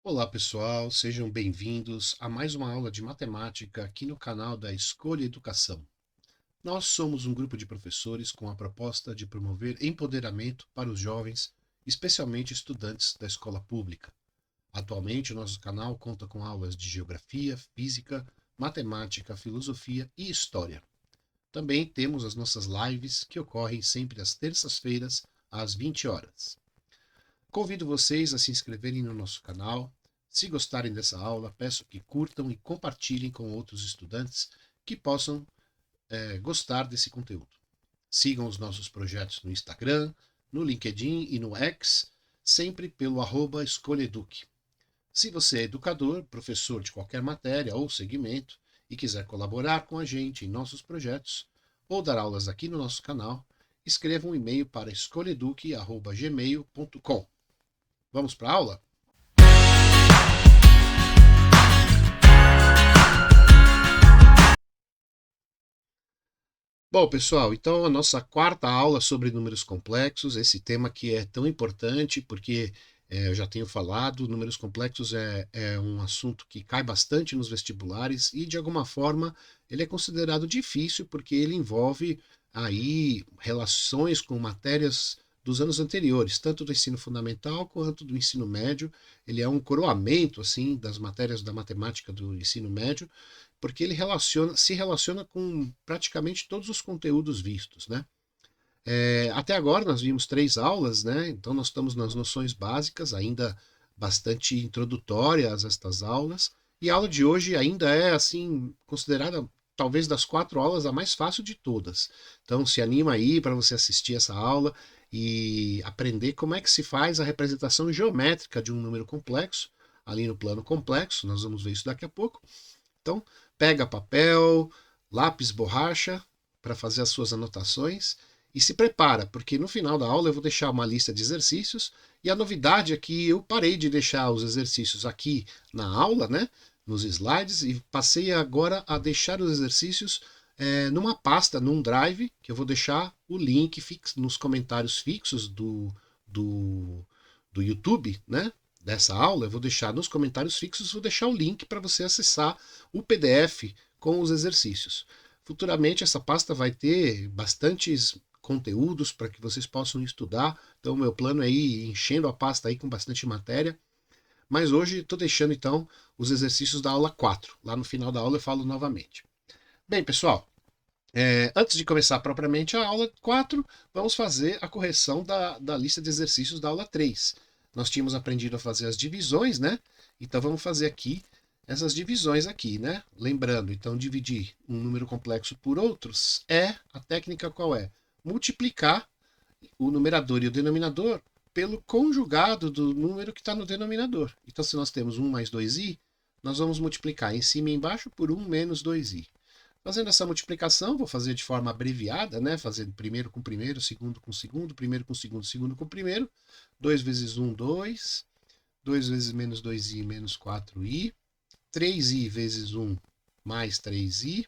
Olá pessoal, sejam bem-vindos a mais uma aula de matemática aqui no canal da Escolha Educação. Nós somos um grupo de professores com a proposta de promover empoderamento para os jovens, especialmente estudantes da escola pública. Atualmente, o nosso canal conta com aulas de geografia, física, matemática, filosofia e história. Também temos as nossas lives que ocorrem sempre às terças-feiras, às 20 horas. Convido vocês a se inscreverem no nosso canal. Se gostarem dessa aula, peço que curtam e compartilhem com outros estudantes que possam gostar desse conteúdo. Sigam os nossos projetos no Instagram, no LinkedIn e no X, sempre pelo @escolhaeduc. Se você é educador, professor de qualquer matéria ou segmento e quiser colaborar com a gente em nossos projetos ou dar aulas aqui no nosso canal, escreva um e-mail para escolhaeduc@gmail.com. Vamos para a aula? Bom, pessoal, então a nossa quarta aula sobre números complexos, esse tema que é tão importante, porque eu já tenho falado, números complexos é um assunto que cai bastante nos vestibulares e, de alguma forma, ele é considerado difícil porque ele envolve aí relações com matérias dos anos anteriores, tanto do ensino fundamental quanto do ensino médio. Ele é um coroamento, assim, das matérias da matemática do ensino médio, porque ele se relaciona com praticamente todos os conteúdos vistos, né? Até agora nós vimos 3 aulas, né? Então nós estamos nas noções básicas, ainda bastante introdutórias a estas aulas, e a aula de hoje ainda é, assim, considerada talvez das 4 aulas a mais fácil de todas. Então se anima aí para você assistir essa aula e aprender como é que se faz a representação geométrica de um número complexo, ali no plano complexo, nós vamos ver isso daqui a pouco. Então, pega papel, lápis, borracha para fazer as suas anotações e se prepara, porque no final da aula eu vou deixar uma lista de exercícios e a novidade é que eu parei de deixar os exercícios aqui na aula, né, nos slides, e passei agora a deixar os exercícios numa pasta, num drive, que eu vou deixar o link nos comentários fixos do, do YouTube, né? Dessa aula, eu vou deixar nos comentários fixos, vou deixar o link para você acessar o PDF com os exercícios. Futuramente essa pasta vai ter bastantes conteúdos para que vocês possam estudar. Então o meu plano é ir enchendo a pasta aí com bastante matéria. Mas hoje estou deixando então os exercícios da aula 4. Lá no final da aula eu falo novamente. Bem, pessoal, antes de começar propriamente a aula 4, vamos fazer a correção da lista de exercícios da aula 3. Nós tínhamos aprendido a fazer as divisões, né? Então vamos fazer aqui essas divisões aqui, né? Lembrando, então, dividir um número complexo por outros a técnica qual é? Multiplicar o numerador e o denominador pelo conjugado do número que está no denominador. Então, se nós temos 1 mais 2i, nós vamos multiplicar em cima e embaixo por 1 menos 2i. Fazendo essa multiplicação, vou fazer de forma abreviada, né? Fazendo primeiro com primeiro, segundo com segundo, primeiro com segundo, segundo com primeiro. 2 vezes 1, 2. 2 vezes menos 2i, menos 4i. 3i vezes 1, mais 3i.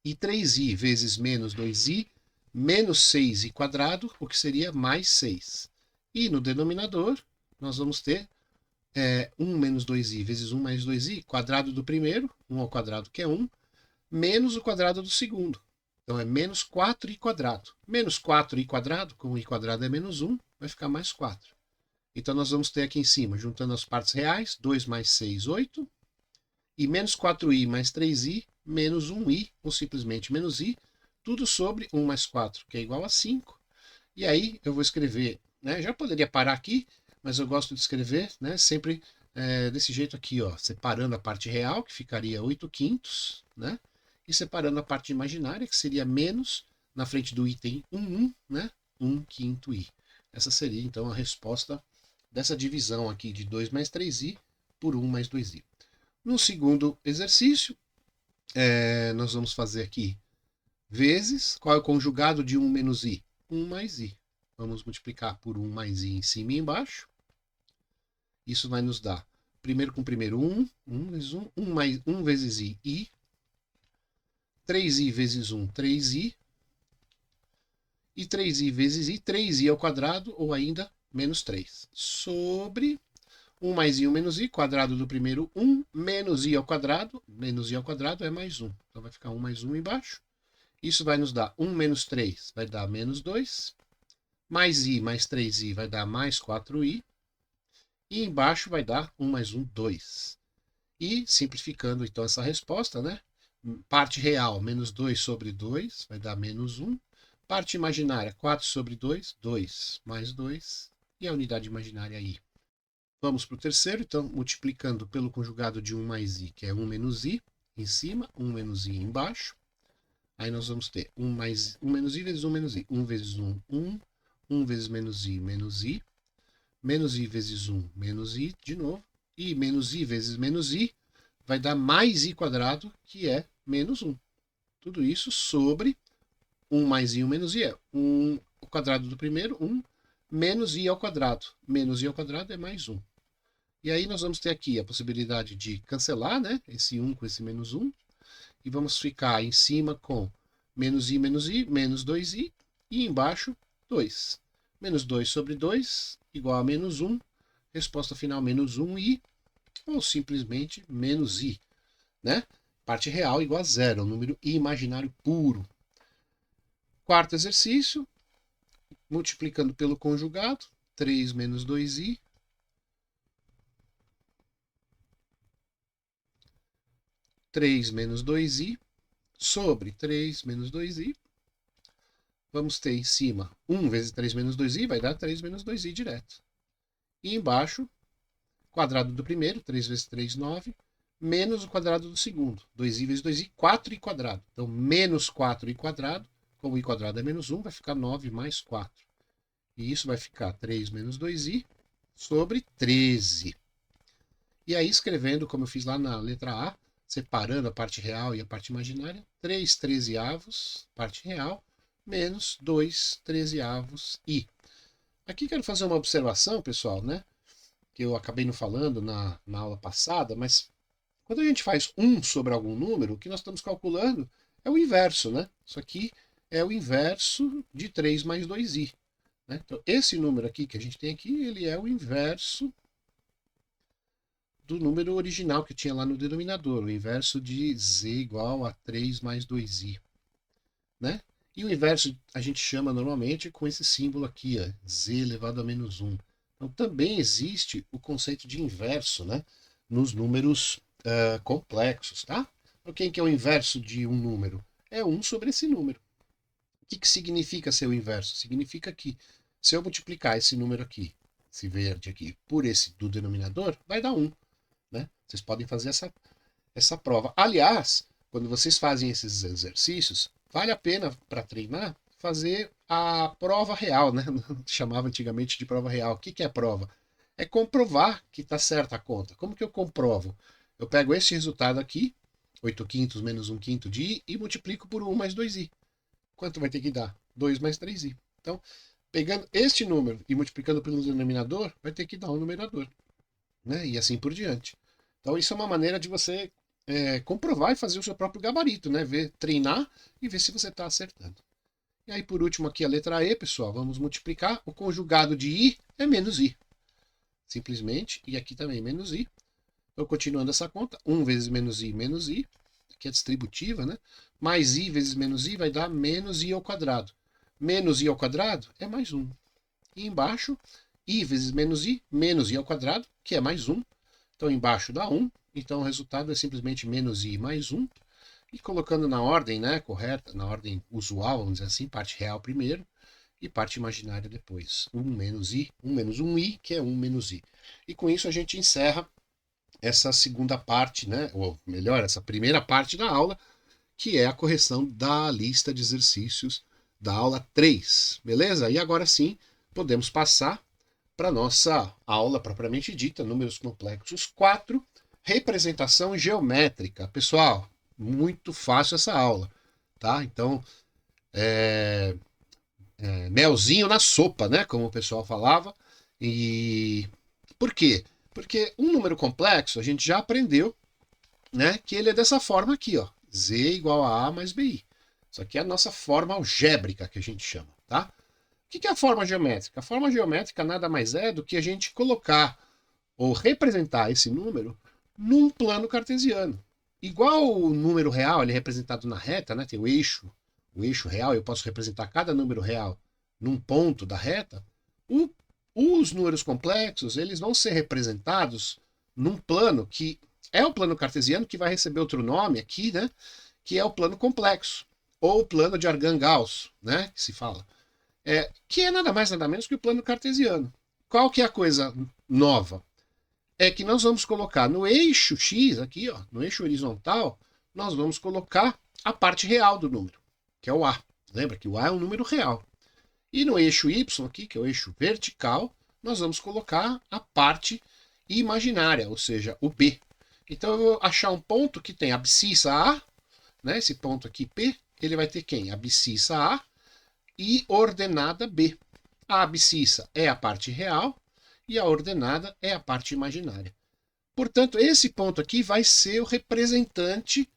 E 3i vezes menos 2i, menos 6i quadrado, o que seria mais 6. E no denominador, nós vamos ter 1 menos 2i vezes 1 mais 2i, quadrado do primeiro, 1 ao quadrado que é 1, menos o quadrado do segundo. Então é menos 4i quadrado. Menos 4i quadrado, como i quadrado é menos 1, vai ficar mais 4. Então nós vamos ter aqui em cima, juntando as partes reais, 2 mais 6, 8. E menos 4i mais 3i, menos 1i, ou simplesmente menos i, tudo sobre 1 mais 4, que é igual a 5. E aí eu vou escrever, né? Já poderia parar aqui, mas eu gosto de escrever, né? Sempre desse jeito aqui, ó, separando a parte real, que ficaria 8 quintos, né? E separando a parte imaginária, que seria menos, na frente do item 1, né? 1 quinto i. Essa seria, então, a resposta dessa divisão aqui de 2 mais 3i por 1 mais 2i. No segundo exercício, nós vamos fazer aqui vezes, qual é o conjugado de 1 menos i? 1 mais i. Vamos multiplicar por 1 mais i em cima e embaixo. Isso vai nos dar, primeiro com primeiro, 1, 1 vezes 1, 1 vezes i. 3i vezes 1, 3i. E 3i vezes i, 3i ao quadrado, ou ainda menos 3. Sobre 1 mais i, 1 menos i, quadrado do primeiro 1, menos i ao quadrado é mais 1. Então vai ficar 1 mais 1 embaixo. Isso vai nos dar 1 menos 3, vai dar menos 2. Mais i mais 3i vai dar mais 4i. E embaixo vai dar 1 mais 1, 2. E simplificando então essa resposta, né? Parte real, menos 2 sobre 2, vai dar menos 1. Parte imaginária, 4 sobre 2, 2 mais 2. E a unidade imaginária i. Vamos para o terceiro, então, multiplicando pelo conjugado de 1 mais i, que é 1 menos i, em cima, 1 menos i embaixo. Aí nós vamos ter 1 menos i vezes 1 menos i. 1 vezes 1, 1. 1 vezes menos i, menos i. Menos i vezes 1, menos i, de novo. E menos i vezes menos i vai dar mais i quadrado, que é menos 1. Tudo isso sobre 1 mais i, 1 menos i é 1 ao quadrado do primeiro, 1, menos i ao quadrado. Menos i ao quadrado é mais 1. E aí nós vamos ter aqui a possibilidade de cancelar, né? Esse 1 com esse menos 1. E vamos ficar em cima com menos i, menos 2i. E embaixo, 2. Menos 2 sobre 2, igual a menos 1. Resposta final, menos 1i. Ou simplesmente menos i, né? Parte real igual a zero, um número imaginário puro. Quarto exercício, multiplicando pelo conjugado, 3 menos 2i. 3 menos 2i sobre 3 menos 2i. Vamos ter em cima 1 vezes 3 menos 2i, vai dar 3 menos 2i direto. E embaixo, quadrado do primeiro, 3 vezes 3, 9, menos o quadrado do segundo, 2i vezes 2i, 4i quadrado. Então, menos 4i quadrado, como i quadrado é menos 1, vai ficar 9 mais 4. E isso vai ficar 3 menos 2i sobre 13. E aí, escrevendo, como eu fiz lá na letra A, separando a parte real e a parte imaginária, 3 13avos, parte real, menos 2 13avos i. Aqui quero fazer uma observação, pessoal, né? Que eu acabei não falando na aula passada, mas quando a gente faz 1 sobre algum número, o que nós estamos calculando é o inverso, né? Isso aqui é o inverso de 3 mais 2i. Né? Então, esse número aqui que a gente tem aqui, ele é o inverso do número original que tinha lá no denominador, o inverso de z igual a 3 mais 2i. Né? E o inverso a gente chama normalmente com esse símbolo aqui, ó, z elevado a menos 1. Então também existe o conceito de inverso, né, nos números complexos. Tá? Então, quem que é o inverso de um número? É 1 sobre esse número. O que significa ser o inverso? Significa que se eu multiplicar esse número aqui, esse verde aqui, por esse do denominador, vai dar 1. Né? Vocês podem fazer essa prova. Aliás, quando vocês fazem esses exercícios, vale a pena, para treinar, fazer a prova real, né? Chamava antigamente de prova real. O que é prova? É comprovar que está certa a conta. Como que eu comprovo? Eu pego esse resultado aqui, 8 quintos menos 1 quinto de i, e multiplico por 1 mais 2i. Quanto vai ter que dar? 2 mais 3i. Então, pegando este número e multiplicando pelo denominador, vai ter que dar um numerador. Né? E assim por diante. Então, isso é uma maneira de você comprovar e fazer o seu próprio gabarito, né? Treinar e ver se você está acertando. E aí, por último, aqui a letra E, pessoal, vamos multiplicar. O conjugado de i é menos i. Simplesmente, e aqui também menos i. Então, continuando essa conta, 1 vezes menos i, que é distributiva, né? Mais i vezes menos i vai dar menos i ao quadrado. Menos i ao quadrado é mais 1. E embaixo, i vezes menos i ao quadrado, que é mais 1. Então, embaixo dá 1. Então, o resultado é simplesmente menos i mais 1. E colocando na ordem, né, correta, na ordem usual, vamos dizer assim, parte real primeiro e parte imaginária depois. 1 menos i, 1 menos 1i, que é 1 menos i. E com isso a gente encerra essa segunda parte, né, ou melhor, essa primeira parte da aula, que é a correção da lista de exercícios da aula 3. Beleza? E agora sim, podemos passar para a nossa aula propriamente dita, números complexos 4, representação geométrica. Pessoal, muito fácil essa aula, tá? Então, melzinho na sopa, né? Como o pessoal falava. E por quê? Porque um número complexo, a gente já aprendeu, né? Que ele é dessa forma aqui, ó. Z igual a mais BI. Isso aqui é a nossa forma algébrica, que a gente chama, tá? O que é a forma geométrica? A forma geométrica nada mais é do que a gente colocar ou representar esse número num plano cartesiano. Igual o número real, ele é representado na reta, né? Tem o eixo real, eu posso representar cada número real num ponto da reta. Os números complexos, eles vão ser representados num plano que é o plano cartesiano, que vai receber outro nome aqui, né? Que é o plano complexo, ou o plano de Argand-Gauss, né? Que se fala. Que é nada mais nada menos que o plano cartesiano. Qual que é a coisa nova? É que nós vamos colocar no eixo X, aqui, ó, no eixo horizontal, nós vamos colocar a parte real do número, que é o A. Lembra que o A é um número real. E no eixo Y aqui, que é o eixo vertical, nós vamos colocar a parte imaginária, ou seja, o B. Então eu vou achar um ponto que tem abscissa A, né, esse ponto aqui P, ele vai ter quem? Abscissa A e ordenada B. A abscissa é a parte real e a ordenada é a parte imaginária. Portanto, esse ponto aqui vai ser o representante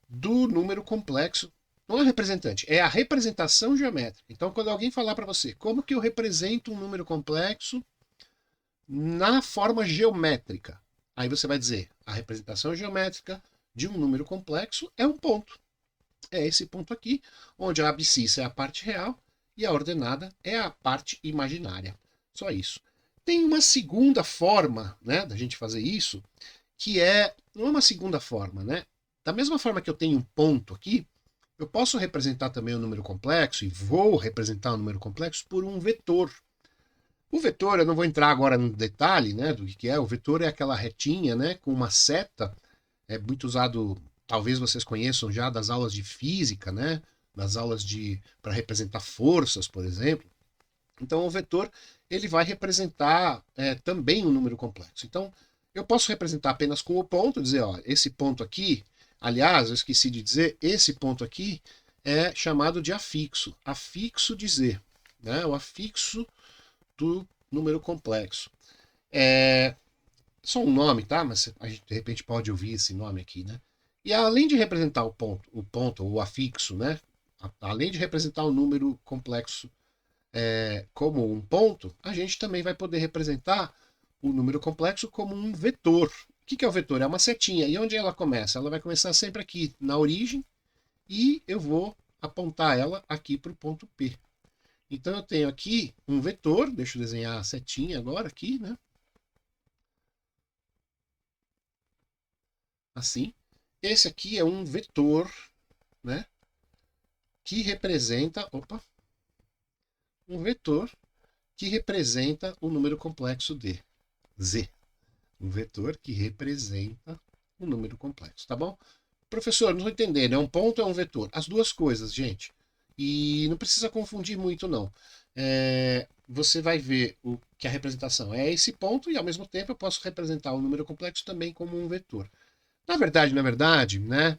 do número complexo. Não é o representante, é a representação geométrica. Então, quando alguém falar para você como que eu represento um número complexo na forma geométrica, aí você vai dizer, a representação geométrica de um número complexo é um ponto. É esse ponto aqui, onde a abscissa é a parte real e a ordenada é a parte imaginária. Só isso. Tem uma segunda forma, né, da gente fazer isso, que não é uma segunda forma, né? Da mesma forma que eu tenho um ponto aqui, eu posso representar também um número complexo, e vou representar um número complexo por um vetor. O vetor, eu não vou entrar agora no detalhe, né, do que é. O vetor é aquela retinha, né, com uma seta, é muito usado, talvez vocês conheçam já das aulas de física, né, das aulas para representar forças, por exemplo. Então o vetor, ele vai representar também um número complexo. Então eu posso representar apenas com o ponto, dizer, ó, esse ponto aqui, aliás, eu esqueci de dizer, esse ponto aqui é chamado de afixo, afixo de Z, né, o afixo do número complexo. É só um nome, tá? Mas a gente de repente pode ouvir esse nome aqui, né? E além de representar o ponto, o afixo, né? Além de representar o número complexo como um ponto, a gente também vai poder representar o número complexo como um vetor. O que é o vetor? É uma setinha. E onde ela começa? Ela vai começar sempre aqui na origem e eu vou apontar ela aqui para o ponto P. Então eu tenho aqui um vetor, deixa eu desenhar a setinha agora aqui, né? Assim. Esse aqui é um vetor, né? Que representa, um vetor que representa o número complexo de Z. Um vetor que representa um número complexo, tá bom? Professor, não estou entendendo, é um ponto ou é um vetor? As duas coisas, gente. E não precisa confundir muito, não. Você vai ver que a representação é esse ponto e, ao mesmo tempo, eu posso representar o número complexo também como um vetor. Na verdade, né,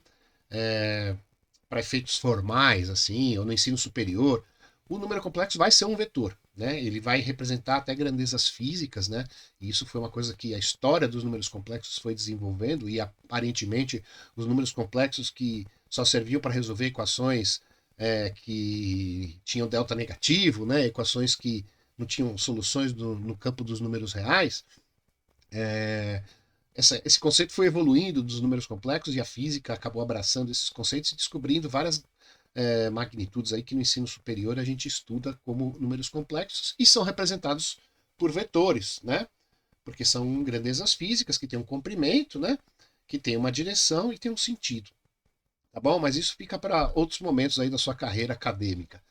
para efeitos formais, assim, ou no ensino superior, o número complexo vai ser um vetor, né? Ele vai representar até grandezas físicas, né? E isso foi uma coisa que a história dos números complexos foi desenvolvendo e aparentemente os números complexos que só serviam para resolver equações que tinham delta negativo, né? Equações que não tinham soluções no campo dos números reais. Esse conceito foi evoluindo dos números complexos e a física acabou abraçando esses conceitos e descobrindo várias magnitudes aí que no ensino superior a gente estuda como números complexos e são representados por vetores, né? Porque são grandezas físicas que têm um comprimento, né? Que tem uma direção e tem um sentido. Tá bom? Mas isso fica para outros momentos aí da sua carreira acadêmica.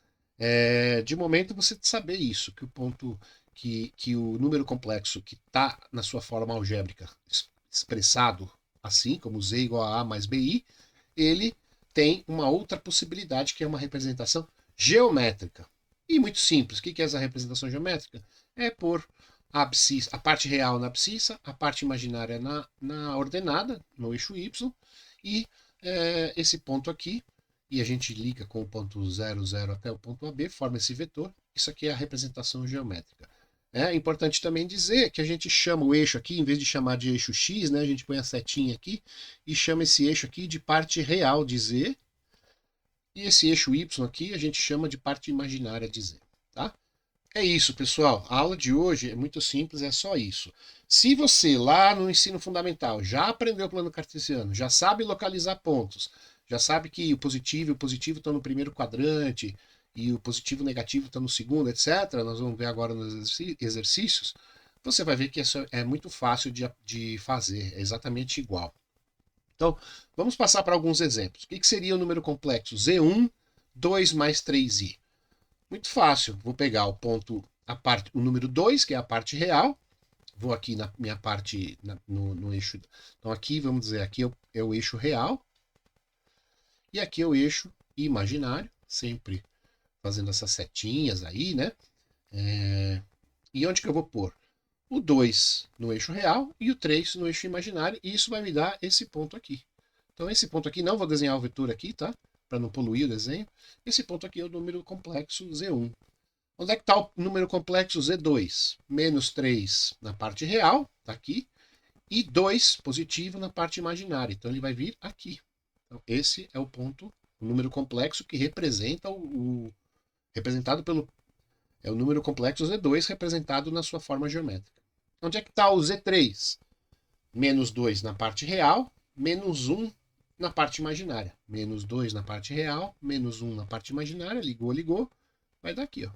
De momento você saber isso, que o ponto que o número complexo que está na sua forma algébrica expressado assim, como Z igual a mais BI, ele tem uma outra possibilidade que é uma representação geométrica. E muito simples. O que é essa representação geométrica? É pôr a parte real na abscissa, a parte imaginária na ordenada, no eixo Y, e esse ponto aqui, e a gente liga com o ponto 0, 0 até o ponto AB, forma esse vetor. Isso aqui é a representação geométrica. É importante também dizer que a gente chama o eixo aqui, em vez de chamar de eixo X, né, a gente põe a setinha aqui e chama esse eixo aqui de parte real de Z. E esse eixo Y aqui a gente chama de parte imaginária de Z. Tá? É isso, pessoal. A aula de hoje é muito simples, é só isso. Se você lá no ensino fundamental já aprendeu o plano cartesiano, já sabe localizar pontos, já sabe que o positivo e o positivo estão no primeiro quadrante e o positivo e o negativo estão no segundo, etc. Nós vamos ver agora nos exercícios. Você vai ver que isso é muito fácil de fazer, é exatamente igual. Então, vamos passar para alguns exemplos. O que seria o número complexo? Z1, 2 mais 3i. Muito fácil. Vou pegar o ponto, o número 2, que é a parte real. Vou aqui na minha parte, no eixo. Então aqui, vamos dizer, aqui é o eixo real. E aqui é o eixo imaginário. Sempre fazendo essas setinhas aí, né? E onde que eu vou pôr? O 2 no eixo real e o 3 no eixo imaginário. E isso vai me dar esse ponto aqui. Então esse ponto aqui, não vou desenhar o vetor aqui, tá? Para não poluir o desenho. Esse ponto aqui é o número complexo Z1. Onde é que está o número complexo Z2? Menos 3 na parte real, está aqui, e 2 positivo na parte imaginária. Então ele vai vir aqui. Então, esse é o ponto, o número complexo que representa representado pelo. É o número complexo Z2 representado na sua forma geométrica. Onde é que está o Z3? Menos 2 na parte real, menos 1 na parte imaginária. Menos 2 na parte real, menos 1 na parte imaginária. Ligou, ligou. Vai dar aqui, ó.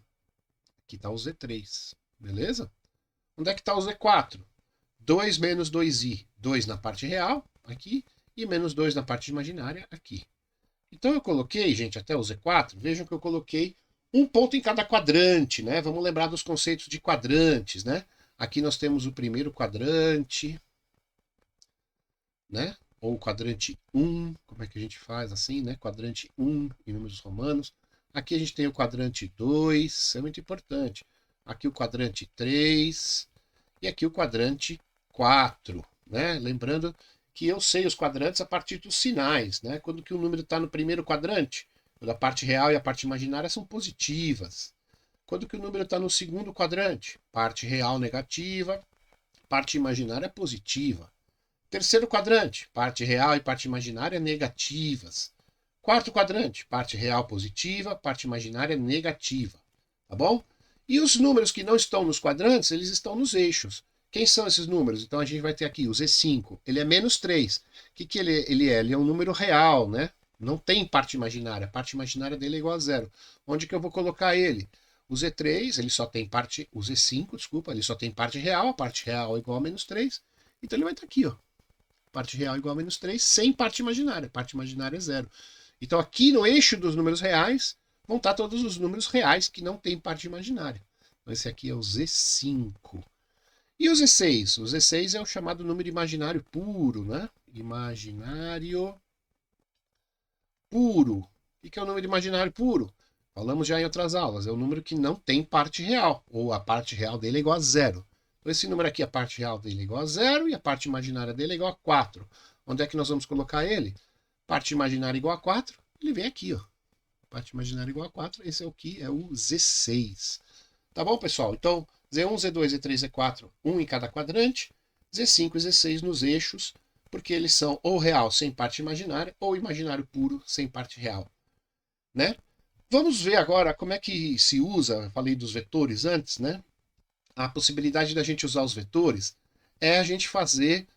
Aqui está o Z3, beleza? Onde é que está o Z4? 2 menos 2i. 2 na parte real, aqui, e menos 2 na parte imaginária, aqui. Então eu coloquei, gente, até o Z4, vejam que eu coloquei um ponto em cada quadrante, né? Vamos lembrar dos conceitos de quadrantes, né? Aqui nós temos o primeiro quadrante, né? Ou quadrante 1, como é que a gente faz assim, né? Quadrante 1 em números romanos. Aqui a gente tem o quadrante 2, isso é muito importante. Aqui o quadrante 3 e aqui o quadrante 4, né? Lembrando que eu sei os quadrantes a partir dos sinais, né? Quando que o número está no primeiro quadrante, a parte real e a parte imaginária são positivas. Quando que o número está no segundo quadrante, parte real negativa, parte imaginária positiva. Terceiro quadrante, parte real e parte imaginária negativas. Quarto quadrante, parte real positiva, parte imaginária negativa. Tá bom? E os números que não estão nos quadrantes, eles estão nos eixos. Quem são esses números? Então a gente vai ter aqui o Z5. Ele é menos 3. O que ele é? Ele é um número real, né? Não tem parte imaginária. A parte imaginária dele é igual a zero. Onde que eu vou colocar ele? O Z3, ele só tem parte. O Z5, desculpa, ele só tem parte real. A parte real é igual a menos 3. Então ele vai estar aqui, ó. Parte real igual a menos 3, sem parte imaginária. Parte imaginária é zero. Então aqui no eixo dos números reais vão estar todos os números reais que não têm parte imaginária. Então esse aqui é o Z5. E o Z6? O Z6 é o chamado número imaginário puro, né? Imaginário puro. O que é o número imaginário puro? Falamos já em outras aulas. É o número que não tem parte real, ou a parte real dele é igual a zero. Então esse número aqui, a parte real dele é igual a zero e a parte imaginária dele é igual a 4. Onde é que nós vamos colocar ele? Parte imaginária igual a 4, ele vem aqui, ó. Parte imaginária igual a 4, esse é o que é o Z6. Tá bom, pessoal? Então, Z1, Z2, Z3, Z4, um em cada quadrante, Z5 e Z6 nos eixos, porque eles são ou real sem parte imaginária, ou imaginário puro sem parte real, né? Vamos ver agora como é que se usa, eu falei dos vetores antes, né? A possibilidade da gente usar os vetores é a gente fazer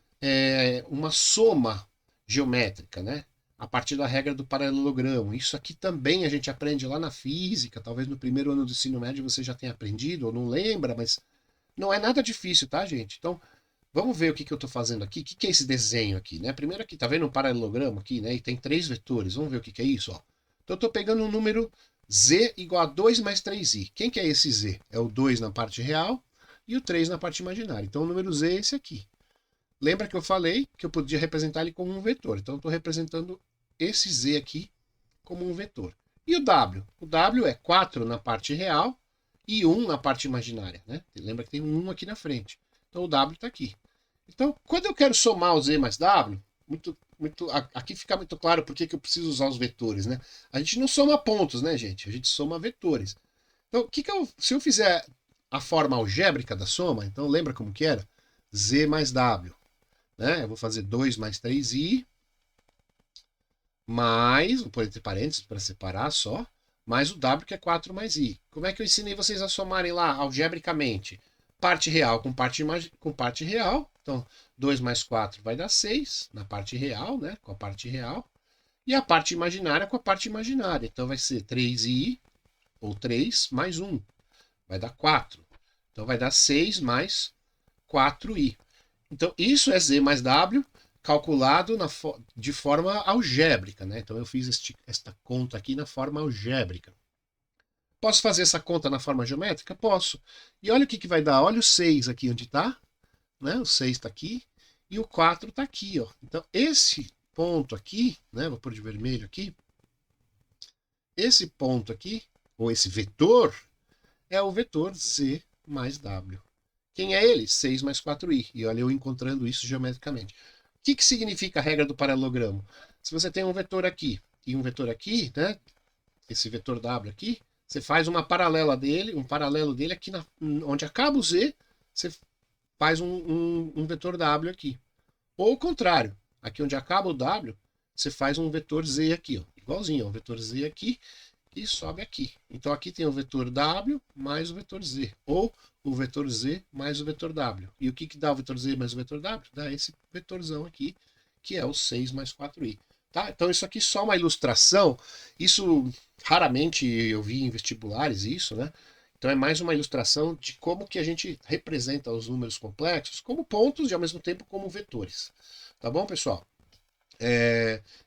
uma soma geométrica, né? A partir da regra do paralelogramo. Isso aqui também a gente aprende lá na física, talvez no primeiro ano do ensino médio você já tenha aprendido, ou não lembra, mas não é nada difícil, tá, gente? Então, vamos ver o que eu estou fazendo aqui. O que é esse desenho aqui, né? Primeiro aqui, tá vendo um paralelogramo aqui, né? E tem 3 vetores. Vamos ver o que é isso, ó. Então, eu estou pegando um número z igual a 2 mais 3i. Quem que é esse z? É o 2 na parte real e o 3 na parte imaginária. Então, o número z é esse aqui. Lembra que eu falei que eu podia representar ele como um vetor. Então, eu estou representando esse z aqui como um vetor. E o w? O w é 4 na parte real e 1 na parte imaginária, né? Lembra que tem um 1 aqui na frente. Então, o w está aqui. Então, quando eu quero somar o z mais w, aqui fica muito claro por que eu preciso usar os vetores, né? A gente não soma pontos, né, gente? A gente soma vetores. Então, se eu fizer a forma algébrica da soma, então lembra como que era? Z mais w. Né? Eu vou fazer 2 mais 3i, mais, vou pôr entre parênteses para separar só, mais o W, que é 4 mais I. Como é que eu ensinei vocês a somarem lá, algebricamente? Parte real com parte real. Então, 2 mais 4 vai dar 6 na parte real, né? Com a parte real. E a parte imaginária com a parte imaginária. Então, vai ser 3i, ou 3, mais 1. Vai dar 4. Então, vai dar 6 mais 4i. Então, isso é z mais w calculado de forma algébrica, né? Então, eu fiz esta conta aqui na forma algébrica. Posso fazer essa conta na forma geométrica? Posso. E olha o que vai dar. Olha o 6 aqui onde está. Né? O 6 está aqui. E o 4 está aqui. Ó. Então, esse ponto aqui, né? Vou pôr de vermelho aqui. Esse ponto aqui, ou esse vetor, é o vetor z mais w. Quem é ele? 6 mais 4i. E olha eu encontrando isso geometricamente. O que significa a regra do paralelogramo? Se você tem um vetor aqui e um vetor aqui, né? Esse vetor w aqui, você faz uma paralela dele, um paralelo dele aqui onde acaba o z, você faz um vetor w aqui. Ou o contrário, aqui onde acaba o w, você faz um vetor z aqui, ó, igualzinho, ó, um vetor z aqui e sobe aqui. Então aqui tem o vetor w mais o vetor z, ou o vetor z mais o vetor w. E o que dá o vetor z mais o vetor w? Dá esse vetorzão aqui, que é o 6 mais 4i. Tá? Então isso aqui é só uma ilustração, isso raramente eu vi em vestibulares isso, né? Então é mais uma ilustração de como que a gente representa os números complexos como pontos e ao mesmo tempo como vetores. Tá bom, pessoal?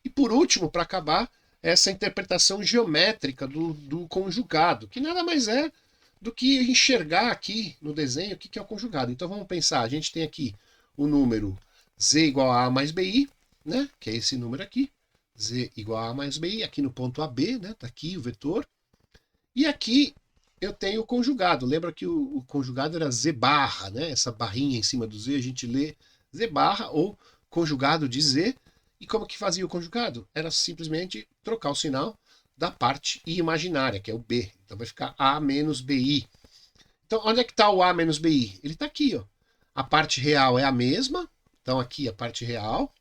E por último, para acabar, essa interpretação geométrica do conjugado, que nada mais é do que enxergar aqui no desenho o que é o conjugado. Então vamos pensar, a gente tem aqui o número z igual a mais bi, né? Que é esse número aqui, z igual a mais bi, aqui no ponto AB, né? Tá aqui o vetor. E aqui eu tenho o conjugado. Lembra que o conjugado era z barra, né? Essa barrinha em cima do z, a gente lê z barra ou conjugado de z. E como que fazia o conjugado? Era simplesmente trocar o sinal da parte imaginária, que é o b. Então vai ficar a menos bi. Então onde é que está o a menos bi? Ele está aqui, ó. A parte real é a mesma. Então aqui a parte real.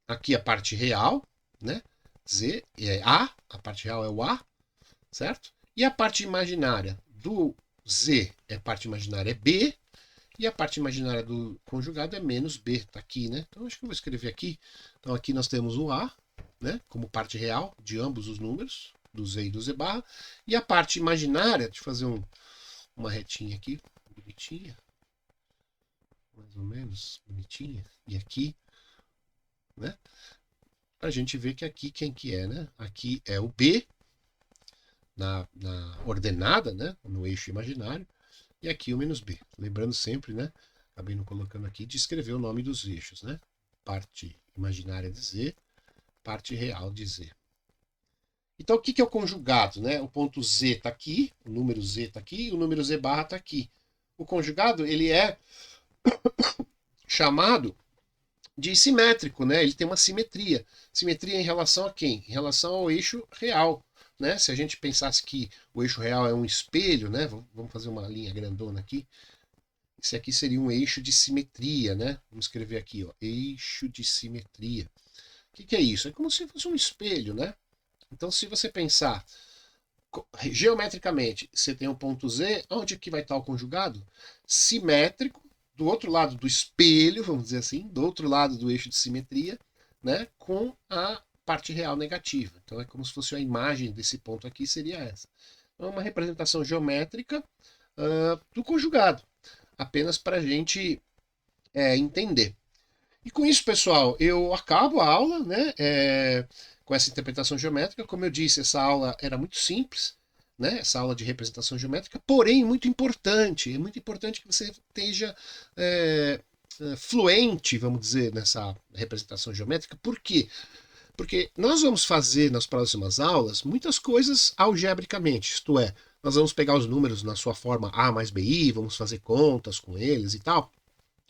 Aqui a parte real, né? Z é a parte real é o A, certo? E a parte imaginária do Z, a parte imaginária é B, e a parte imaginária do conjugado é menos B, tá aqui, né? Então acho que eu vou escrever aqui. Então aqui nós temos o A, né? Como parte real de ambos os números, do Z e do Z barra, e a parte imaginária, deixa eu fazer uma retinha aqui, bonitinha, mais ou menos, bonitinha, e aqui, né? A gente vê que aqui quem que é, né? Aqui é o B na ordenada, né? No eixo imaginário, e aqui o menos B. Lembrando sempre, né? Acabei não colocando aqui de escrever o nome dos eixos, né? Parte imaginária de Z, parte real de Z. Então o que é o conjugado, né? O ponto Z está aqui, o número Z está aqui, e o número Z barra está aqui. O conjugado ele é chamado de simétrico, né? Ele tem uma simetria. Simetria em relação a quem? Em relação ao eixo real, né? Se a gente pensasse que o eixo real é um espelho, né? Vamos fazer uma linha grandona aqui. Esse aqui seria um eixo de simetria, né? Vamos escrever aqui, ó, eixo de simetria. O que é isso? É como se fosse um espelho, né? Então, se você pensar geometricamente, você tem um ponto Z, onde que vai estar o conjugado? Simétrico, do outro lado do espelho, vamos dizer assim, do outro lado do eixo de simetria, né, com a parte real negativa. Então é como se fosse a imagem desse ponto aqui, seria essa. Então é uma representação geométrica do conjugado, apenas para a gente entender. E com isso, pessoal, eu acabo a aula, né, com essa interpretação geométrica. Como eu disse, essa aula era muito simples, né, essa aula de representação geométrica, porém muito importante. É muito importante que você esteja fluente, vamos dizer, nessa representação geométrica. Por quê? Porque nós vamos fazer nas próximas aulas muitas coisas algebricamente, isto é, nós vamos pegar os números na sua forma A mais BI, vamos fazer contas com eles e tal,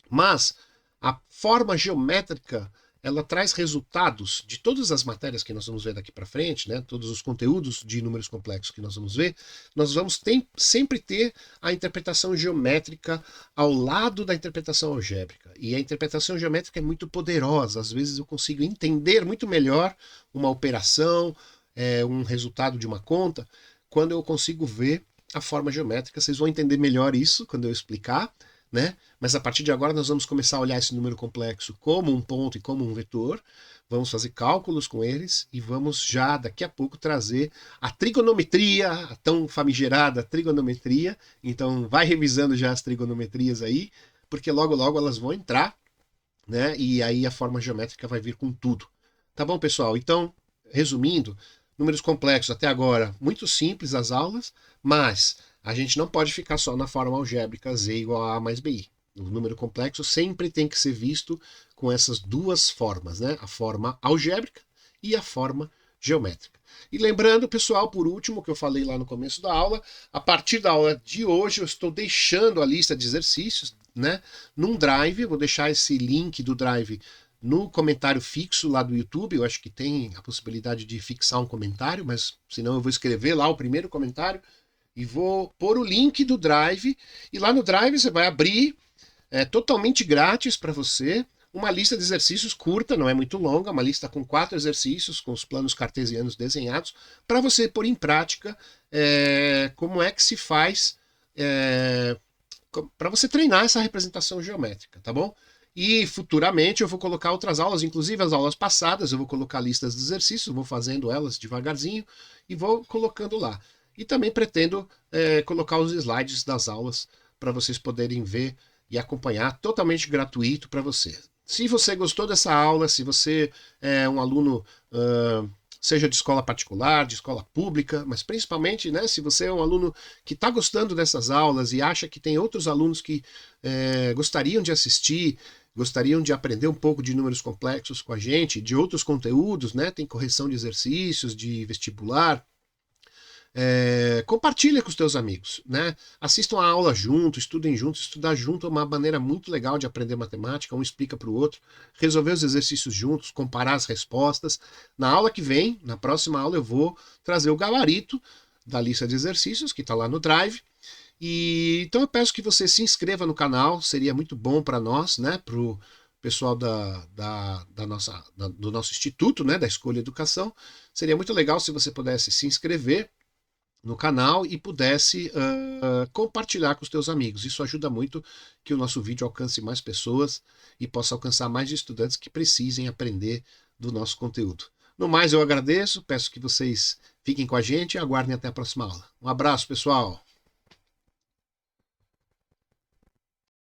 mas a forma geométrica ela traz resultados de todas as matérias que nós vamos ver daqui para frente, né? Todos os conteúdos de números complexos que nós vamos ver, nós vamos sempre ter a interpretação geométrica ao lado da interpretação algébrica. E a interpretação geométrica é muito poderosa, às vezes eu consigo entender muito melhor uma operação, um resultado de uma conta, quando eu consigo ver a forma geométrica. Vocês vão entender melhor isso quando eu explicar, né? Mas a partir de agora nós vamos começar a olhar esse número complexo como um ponto e como um vetor, vamos fazer cálculos com eles e vamos já daqui a pouco trazer a trigonometria, a tão famigerada trigonometria. Então vai revisando já as trigonometrias aí, porque logo logo elas vão entrar, né? E aí a forma geométrica vai vir com tudo. Tá bom, pessoal? Então, resumindo, números complexos até agora, muito simples as aulas, mas a gente não pode ficar só na forma algébrica Z igual a A mais BI. O número complexo sempre tem que ser visto com essas duas formas, né? A forma algébrica e a forma geométrica. E lembrando, pessoal, por último, que eu falei lá no começo da aula, a partir da aula de hoje eu estou deixando a lista de exercícios, né, num Drive. Eu vou deixar esse link do Drive no comentário fixo lá do YouTube. Eu acho que tem a possibilidade de fixar um comentário, mas senão eu vou escrever lá o primeiro comentário e vou pôr o link do Drive. E lá no Drive você vai abrir, totalmente grátis para você, uma lista de exercícios curta, não é muito longa, uma lista com 4 exercícios, com os planos cartesianos desenhados, para você pôr em prática como é que se faz, para você treinar essa representação geométrica, tá bom? E futuramente eu vou colocar outras aulas, inclusive as aulas passadas, eu vou colocar listas de exercícios, vou fazendo elas devagarzinho e vou colocando lá. E também pretendo colocar os slides das aulas para vocês poderem ver e acompanhar, totalmente gratuito para você. Se você gostou dessa aula, se você é um aluno, seja de escola particular, de escola pública, mas principalmente, né, se você é um aluno que está gostando dessas aulas e acha que tem outros alunos que gostariam de assistir, gostariam de aprender um pouco de números complexos com a gente, de outros conteúdos, né, tem correção de exercícios, de vestibular, compartilha com os teus amigos, né? Assistam a aula junto, estudem junto. Estudar junto é uma maneira muito legal de aprender matemática, um explica para o outro, resolver os exercícios juntos, comparar as respostas. Na aula que vem, na próxima aula, eu vou trazer o gabarito da lista de exercícios, que está lá no Drive. E então eu peço que você se inscreva no canal, seria muito bom para nós, né? Para o pessoal do nosso instituto, né? Da Escolha Educação. Seria muito legal se você pudesse se inscrever no canal e pudesse compartilhar com os teus amigos. Isso ajuda muito que o nosso vídeo alcance mais pessoas e possa alcançar mais estudantes que precisem aprender do nosso conteúdo. No mais, eu agradeço, peço que vocês fiquem com a gente e aguardem até a próxima aula. Um abraço, pessoal!